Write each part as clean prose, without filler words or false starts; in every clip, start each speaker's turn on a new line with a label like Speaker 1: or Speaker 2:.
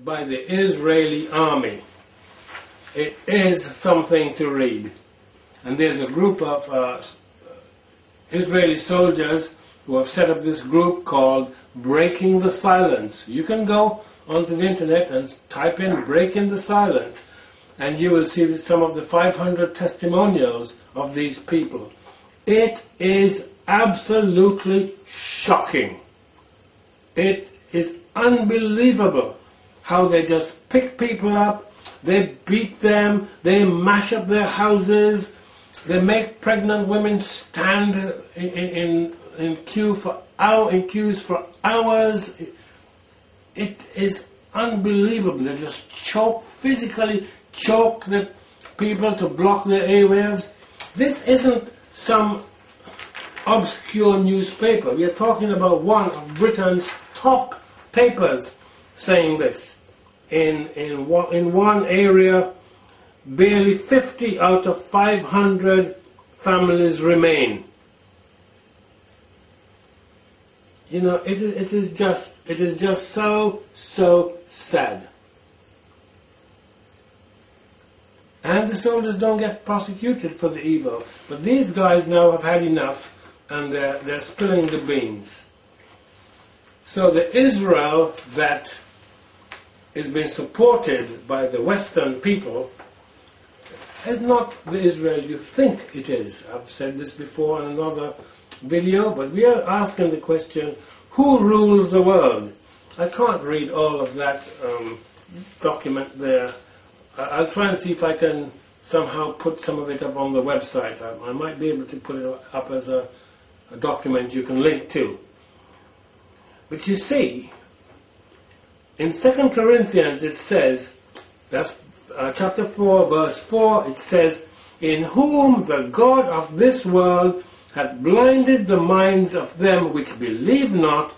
Speaker 1: by the Israeli army. It is something to read. And there's a group of Israeli soldiers who have set up this group called Breaking the Silence. You can go onto the internet and type in Breaking the Silence, and you will see that some of the 500 testimonials of these people. It is absolutely shocking. It is unbelievable how they just pick people up, they beat them, they mash up their houses, they make pregnant women stand in queues for hours. It is unbelievable. They just physically choke the people to block their airwaves. This isn't some obscure newspaper. We are talking about one of Britain's top papers saying this. In one area, barely 50 out of 500 families remain. You know, it is just so sad. And the soldiers don't get prosecuted for the evil, but these guys now have had enough, and they're spilling the beans. So the Israel that is being supported by the Western people is not the Israel you think it is. I've said this before in another video, but we are asking the question, who rules the world? I can't read all of that document there. I'll try and see if I can somehow put some of it up on the website. I might be able to put it up as a document you can link to. But you see, in 2 Corinthians it says, that's chapter 4, verse 4, it says, "In whom the God of this world hath blinded the minds of them which believe not,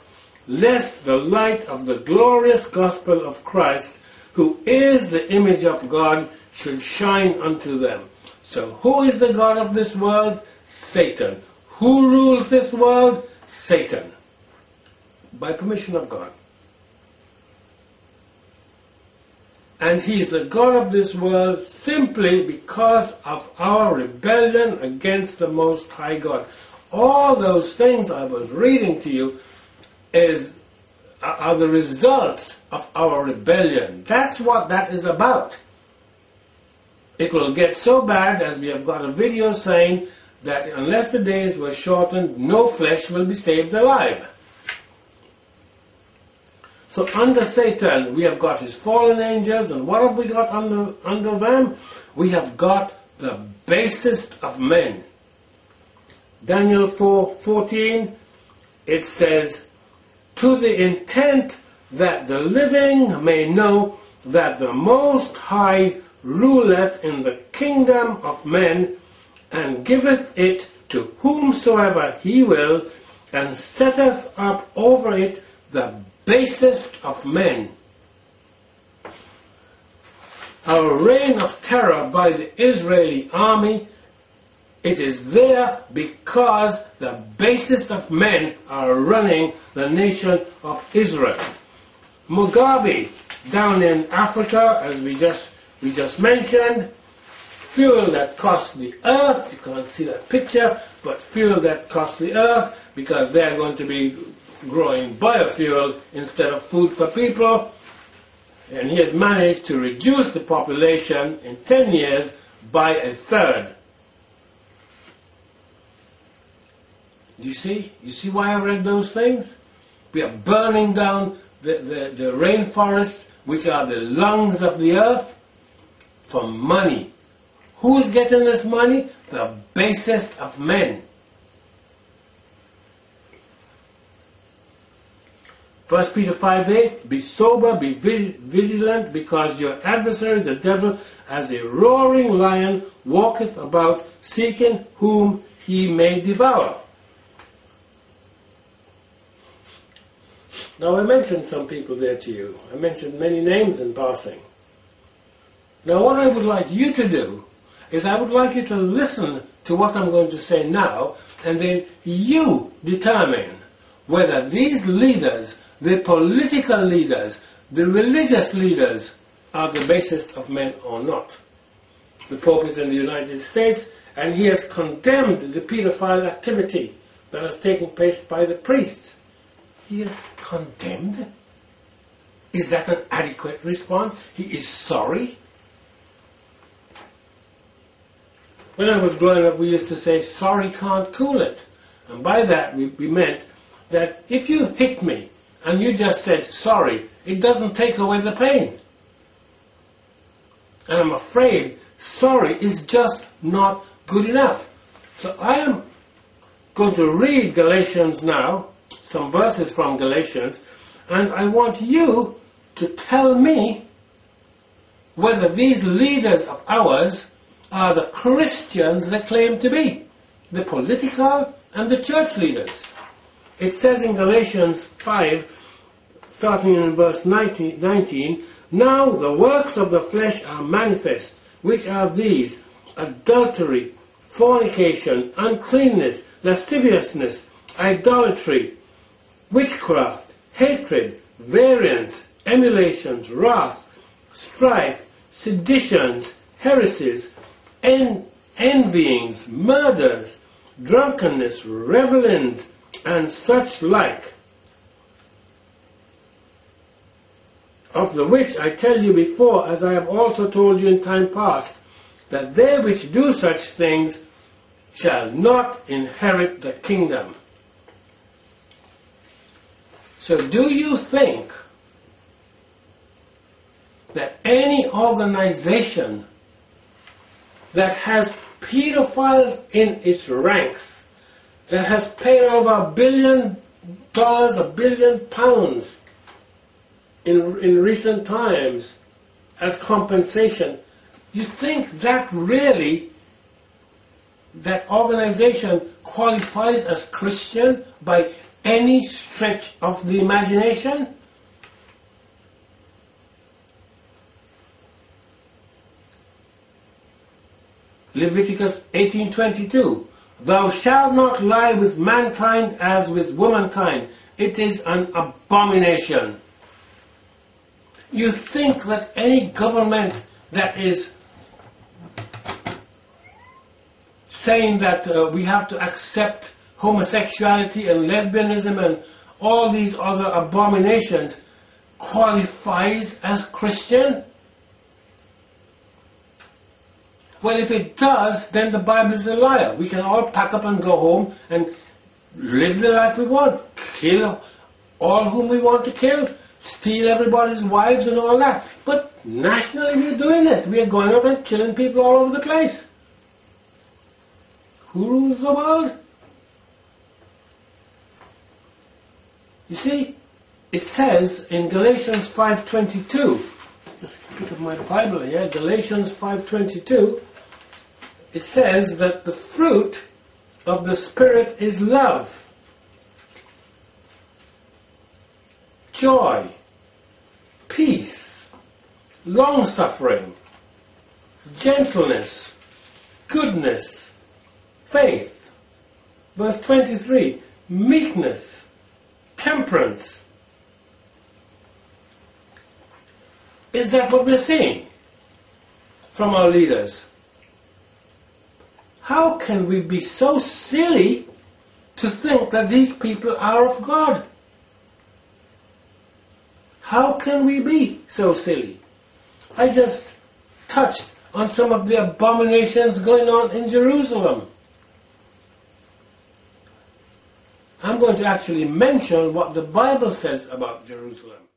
Speaker 1: lest the light of the glorious gospel of Christ, who is the image of God, should shine unto them." So who is the God of this world? Satan. Who rules this world? Satan. By permission of God. And he is the God of this world simply because of our rebellion against the Most High God. All those things I was reading to you are the results of our rebellion. That's what that is about. It will get so bad, as we have got a video saying, that unless the days were shortened, no flesh will be saved alive. So under Satan, we have got his fallen angels, and what have we got under them? We have got the basest of men. Daniel 4:14, it says, "To the intent that the living may know that the Most High ruleth in the kingdom of men, and giveth it to whomsoever he will, and setteth up over it the basest of men." Our reign of terror by the Israeli army, it is there because the basest of men are running the nation of Israel. Mugabe, down in Africa, as we just mentioned, fuel that costs the earth, you can't see that picture, but fuel that costs the earth, because they're going to be growing biofuel instead of food for people, and he has managed to reduce the population in 10 years by 1/3. You see why I read those things? We are burning down the rainforests, which are the lungs of the earth, for money. Who is getting this money? The basest of men. 1 Peter 5:8, "Be sober, be vigilant, because your adversary, the devil, as a roaring lion, walketh about, seeking whom he may devour." Now I mentioned some people there to you. I mentioned many names in passing. Now what I would like you to do is I would like you to listen to what I'm going to say now, and then you determine whether these leaders, the political leaders, the religious leaders are the basest of men or not. The Pope is in the United States, and he has condemned the paedophile activity that has taken place by the priests. He is condemned? Is that an adequate response? He is sorry? When I was growing up, we used to say, sorry can't cool it. And by that we meant that if you hit me and you just said sorry, it doesn't take away the pain. And I'm afraid sorry is just not good enough. So I am going to read Galatians now, some verses from Galatians, and I want you to tell me whether these leaders of ours are the Christians they claim to be, the political and the church leaders. It says in Galatians 5, starting in verse 19, now the works of the flesh are manifest, which are these: adultery, fornication, uncleanness, lasciviousness, idolatry, witchcraft, hatred, variance, emulations, wrath, strife, seditions, heresies, envyings, murders, drunkenness, revellings, and such like, of the which I tell you before, as I have also told you in time past, that they which do such things shall not inherit the kingdom. So do you think that any organization that has pedophiles in its ranks, that has paid over $1 billion, £1 billion in recent times as compensation, you think that really, that organization qualifies as Christian by any stretch of the imagination? Leviticus 18:22, thou shalt not lie with mankind as with womankind. It is an abomination. You think that any government that is saying that we have to accept homosexuality and lesbianism and all these other abominations qualifies as Christian? Well, if it does, then the Bible is a liar. We can all pack up and go home and live the life we want. Kill all whom we want to kill. Steal everybody's wives and all that. But nationally we're doing it. We are going out and killing people all over the place. Who rules the world? You see, it says in Galatians 5:22, just pick up my Bible here, Galatians 5:22, it says that the fruit of the Spirit is love, joy, peace, long-suffering, gentleness, goodness, faith. Verse 23, meekness, temperance. Is that what we're seeing from our leaders? How can we be so silly to think that these people are of God? How can we be so silly? I just touched on some of the abominations going on in Jerusalem. I'm going to actually mention what the Bible says about Jerusalem.